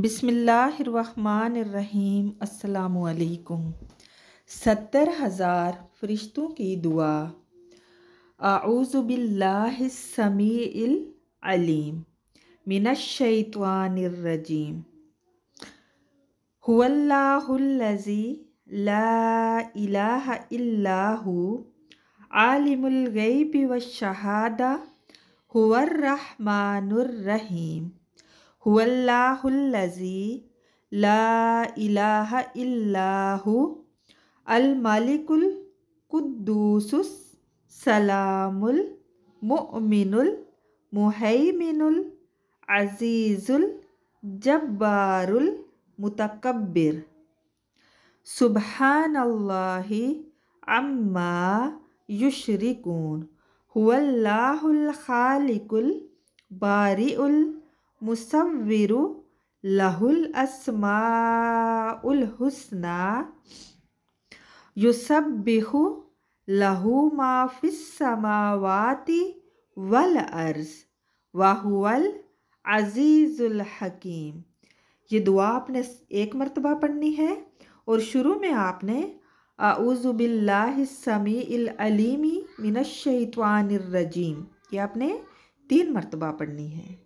बिस्मिल्लाहिर्रहमानिर्रहीम। अस्सलामुअलैकुम। 70,000 फरिश्तों की दुआ। आऊज़ु बिल्लाहिस समीइल अलीम मिनश्शैतानिर रजीम। हुवल्लाहुल्लज़ी ला इलाहा इल्ला हु आलिमुल गैबि वश्शहादा हुवर्रहमानुर रहीम। हुवल्लाहुल्लज़ी ला इलाहा इल्ला हु अल मलिकुल कुद्दूसुस सलामुल मुअमिनुल मुहैमिनुल अज़ीज़ुल जब्बारुल मुतकब्बिर। सुब्हानल्लाहि अम्मा युशरिकून। हुवल्लाहुल खालिकुल बारिउल मुसव्विरु लहुल अस्माउल हुस्ना युसब्बिहु लहु मा फिस समावाति वल अर्ज़ व हुवल अज़ीज़ुल हकीम। ये दुआ आपने एक मरतबा पढ़नी है और शुरू में आपने आऊज़ु बिल्लाहिस समीइल अलीमी मिनश्शैतानिर रजीम ये आपने 3 मरतबा पढ़नी है।